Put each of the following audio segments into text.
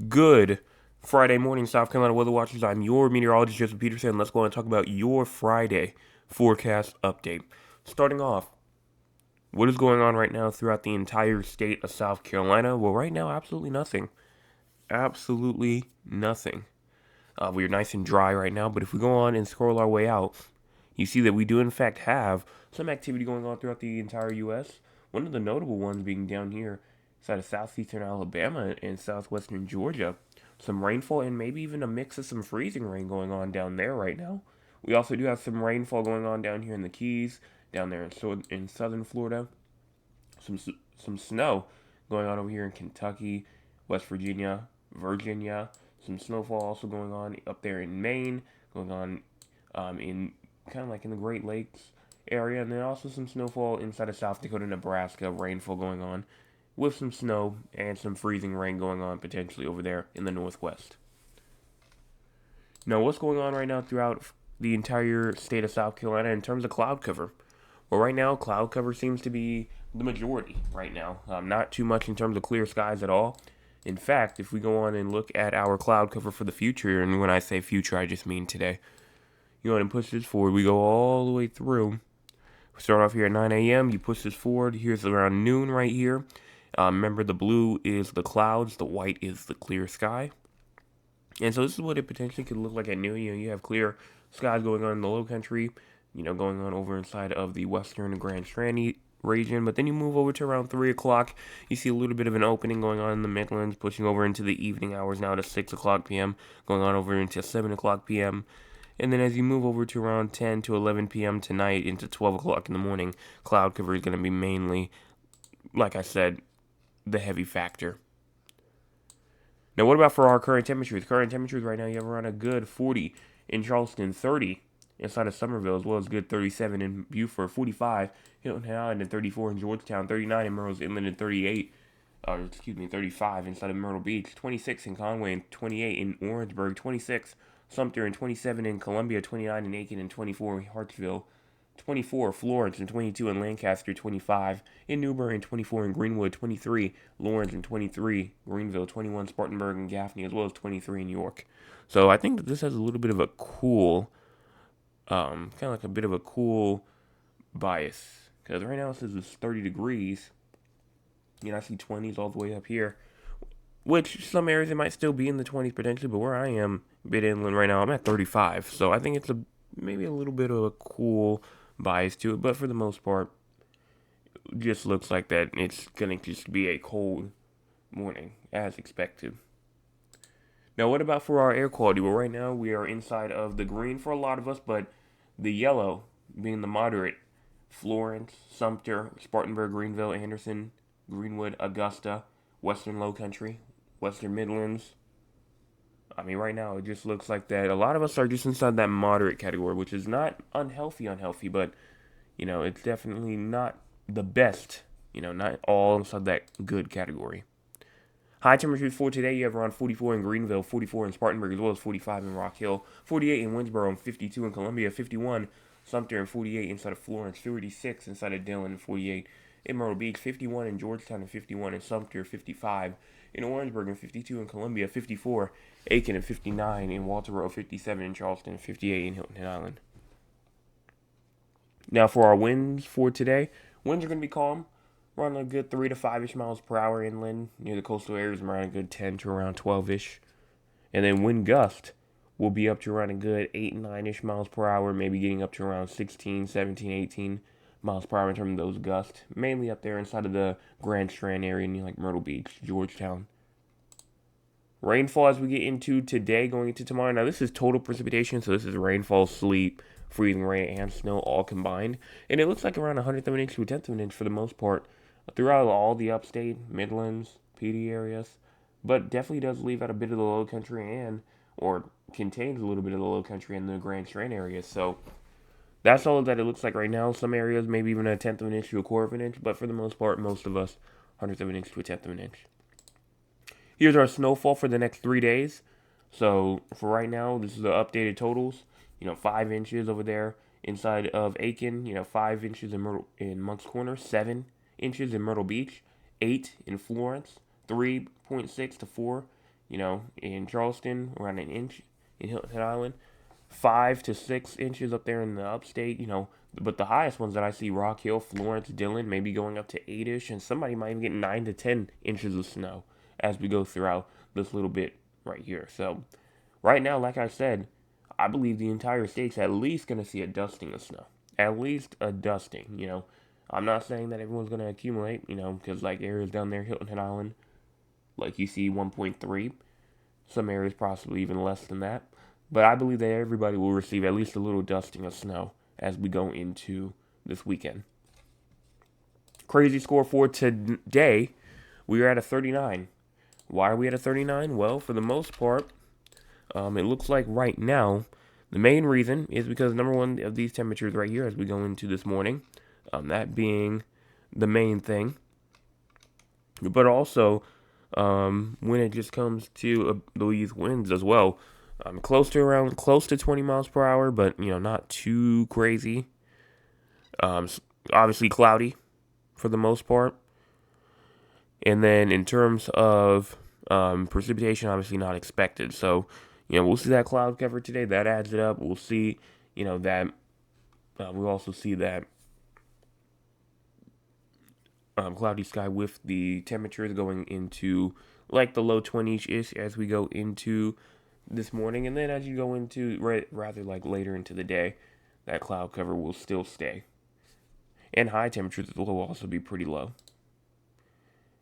Good Friday morning, South Carolina weather watchers. I'm your meteorologist, Joseph Peterson. Let's go and talk about your Friday forecast update. Starting off, what is going on right now throughout the entire state of South Carolina? Well, right now, absolutely nothing. Absolutely nothing. We're nice and dry right now, but if we go on and scroll our way out, you see that we do in fact have some activity going on throughout the entire U.S. One of the notable ones being down here side of southeastern Alabama and southwestern Georgia. Some rainfall and maybe even a mix of some freezing rain going on down there right now. We also do have some rainfall going on down here in the Keys, down there in southern Florida. Some some snow going on over here in Kentucky, West Virginia. Some snowfall also going on up there in Maine, going on in kind of like in the Great Lakes area, and then also some snowfall inside of South Dakota, Nebraska, rainfall going on with some snow and some freezing rain going on potentially over there in the northwest. Now, what's going on right now throughout the entire state of South Carolina in terms of cloud cover? Well, right now, cloud cover seems to be the majority right now. Not too much in terms of clear skies at all. In fact, if we go on and look at our cloud cover for the future, and when I say future, I just mean today, you go ahead and push this forward. We go all the way through. We start off here at 9 a.m. You push this forward. Here's around noon right here. Remember, the blue is the clouds, the white is the clear sky. And so this is what it potentially could look like at noon. You have clear skies going on in the low country, going on over inside of the western Grand Strand region. But then you move over to around 3 o'clock. You see a little bit of an opening going on in the Midlands, pushing over into the evening hours now to 6 o'clock p.m., going on over into 7 o'clock p.m. And then as you move over to around 10 to 11 p.m. tonight into 12 o'clock in the morning, cloud cover is going to be mainly, like I said, the heavy factor. Now, what about for our current temperatures? Current temperatures right now, you have around a good 40 in Charleston, 30 inside of Somerville, as well as good 37 in Beaufort, 45 Hilton Island, and 34 in Georgetown, 39 in Murray's Inland, and 35 inside of Myrtle Beach, 26 in Conway, and 28 in Orangeburg, 26 Sumter, and 27 in Columbia, 29 in Aiken, and 24 in Hartsville, 24 Florence, and 22 in Lancaster, 25 in Newbury, and 24 in Greenwood, 23 Lawrence, and 23 Greenville, 21 Spartanburg and Gaffney, as well as 23 in York. So I think that this has a little bit of a cool, kind of like a bit of a cool bias. Because right now it says it's 30 degrees. I see 20s all the way up here. Which some areas it might still be in the 20s potentially, but where I am, a bit inland right now, I'm at 35. So I think it's maybe a little bit of a cool bias to it, but for the most part, it just looks like that it's gonna just be a cold morning as expected. Now, what about for our air quality? Well, right now we are inside of the green for a lot of us, but the yellow being the moderate. Florence, Sumter, Spartanburg, Greenville, Anderson, Greenwood, Augusta, Western Low Country, Western Midlands. I mean, right now it just looks like that. A lot of us are just inside that moderate category, which is not unhealthy, but it's definitely not the best. Not all inside that good category. High temperatures for today, you have around 44 in Greenville, 44 in Spartanburg, as well as 45 in Rock Hill, 48 in Winsboro, and 52 in Columbia, 51 Sumter, and 48 inside of Florence, 46 inside of Dillon, and 48 in Myrtle Beach, 51 in Georgetown, and 51 in Sumter, 55 in Orangeburg, and 52 in Columbia, 54 Aiken, and 59 in Walterboro, 57 in Charleston, and 58 in Hilton Island. Now for our winds for today, winds are going to be calm, around a good 3 to 5-ish miles per hour inland near the coastal areas, around a good 10 to around 12-ish. And then wind gust will be up to around a good 8, 9-ish miles per hour, maybe getting up to around 16, 17, 18 miles per hour in terms of those gusts. Mainly up there inside of the Grand Strand area near like Myrtle Beach, Georgetown. Rainfall as we get into today, going into tomorrow. Now this is total precipitation, so this is rainfall, sleet, freezing rain, and snow all combined. And it looks like around 100th of an inch to a tenth of an inch for the most part throughout all the upstate, Midlands, Petey areas. But definitely does leave out a bit of the low country or contains a little bit of the low country in the Grand Strand area. So that's all that it looks like right now. Some areas maybe even a tenth of an inch to a quarter of an inch, but for the most part, most of us, 100th of an inch to a tenth of an inch. Here's our snowfall for the next 3 days. So for right now, this is the updated totals. 5 inches over there inside of Aiken. 5 inches in Moncks Corner. 7 inches in Myrtle Beach. 8 in Florence. 3.6 to 4 in Charleston, around an inch in Hilton Island. 5 to 6 inches up there in the upstate, but the highest ones that I see, Rock Hill, Florence, Dillon, maybe going up to 8-ish, and somebody might even get 9 to 10 inches of snow as we go throughout this little bit right here. So right now, like I said, I believe the entire state's at least going to see a dusting of snow. At least a dusting. I'm not saying that everyone's going to accumulate, because like areas down there, Hilton Head Island, like you see 1.3, some areas possibly even less than that. But I believe that everybody will receive at least a little dusting of snow as we go into this weekend. Crazy score for today, we are at a 39. Why are we at a 39? Well, for the most part, it looks like right now, the main reason is because number one of these temperatures right here as we go into this morning, that being the main thing. But also, when it just comes to these winds as well, close to 20 miles per hour, but not too crazy. Obviously cloudy for the most part. And then in terms of precipitation, obviously not expected. So, we'll see that cloud cover today. That adds it up. We'll see, that we'll also see that cloudy sky with the temperatures going into like the low 20s-ish as we go into this morning. And then as you go into rather like later into the day, that cloud cover will still stay. And high temperatures will also be pretty low.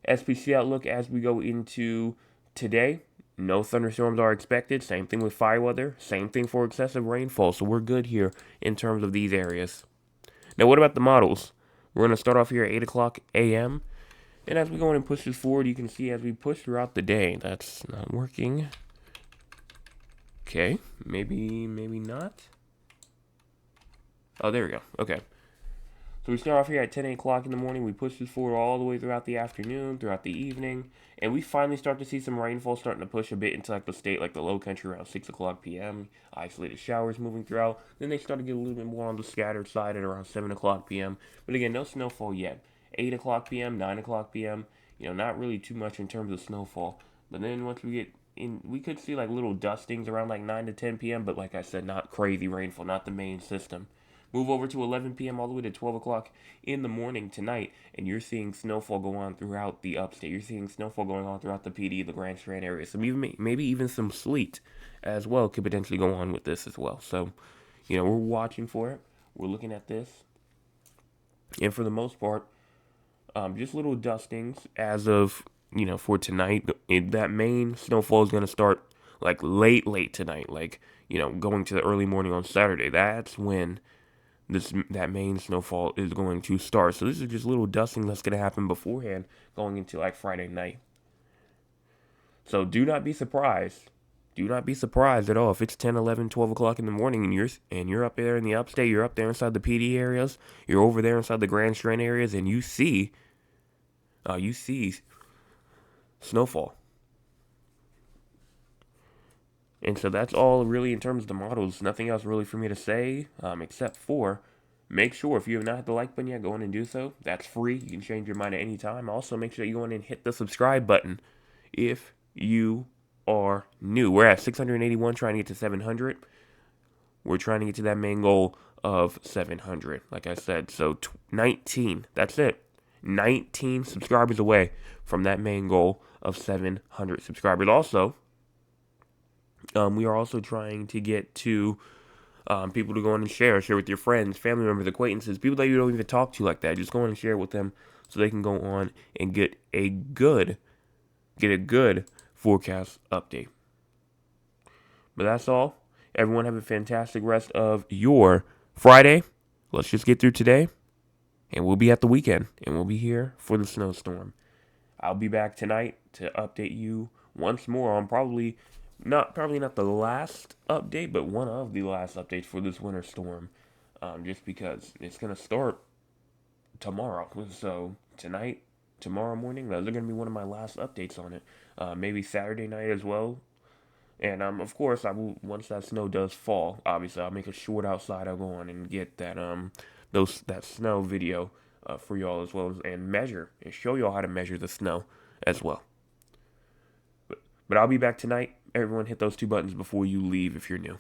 SPC outlook as we go into today. No thunderstorms are expected. Same thing with fire weather. Same thing for excessive rainfall. So we're good here in terms of these areas. Now, what about the models? We're going to start off here at 8 o'clock a.m. And as we go in and push this forward, you can see as we push throughout the day, that's not working. Okay, maybe not. Oh, there we go. Okay. So we start off here at 10 o'clock in the morning. We push this forward all the way throughout the afternoon, throughout the evening. And we finally start to see some rainfall starting to push a bit into like the state, like the low country around 6 o'clock p.m. Isolated showers moving throughout. Then they start to get a little bit more on the scattered side at around 7 o'clock p.m. But again, no snowfall yet. 8 o'clock p.m., 9 o'clock p.m., not really too much in terms of snowfall. But then once we get in, we could see like little dustings around like 9 to 10 p.m. But like I said, not crazy rainfall, not the main system. Move over to 11 p.m. all the way to 12 o'clock in the morning tonight, and you're seeing snowfall go on throughout the upstate. You're seeing snowfall going on throughout the PD, the Grand Strand area. So maybe even some sleet as well could potentially go on with this as well. So, we're watching for it. We're looking at this. And for the most part, just little dustings as of, for tonight. That main snowfall is going to start like late tonight, like, going to the early morning on Saturday. That's when that main snowfall is going to start. So this is just little dusting that's going to happen beforehand going into like Friday night. So do not be surprised. Do not be surprised at all if it's 10, 11, 12 o'clock in the morning and you're up there in the upstate, you're up there inside the PD areas, you're over there inside the Grand Strand areas, and you see snowfall. And so that's all really in terms of the models. Nothing else really for me to say except for make sure if you have not hit the like button yet, go in and do so. That's free. You can change your mind at any time. Also, make sure you go in and hit the subscribe button if you are new. We're at 681 trying to get to 700. We're trying to get to that main goal of 700, like I said. So 19. That's it. 19 subscribers away from that main goal of 700 subscribers. Also, we are also trying to get to people to go in and share with your friends, family members, acquaintances, people that you don't even talk to like that. Just go in and share it with them so they can go on and get a good forecast update. But that's all. Everyone have a fantastic rest of your Friday. Let's just get through today, and we'll be at the weekend, and we'll be here for the snowstorm. I'll be back tonight to update you once more on probably not the last update, but one of the last updates for this winter storm. Just because it's going to start tomorrow. So tonight, tomorrow morning, those are going to be one of my last updates on it. Maybe Saturday night as well. And of course, I will, once that snow does fall, obviously I'll make a short outside. I'll go on and get that that snow video for y'all as well, and measure and show y'all how to measure the snow as well. But I'll be back tonight. Everyone hit those two buttons before you leave if you're new.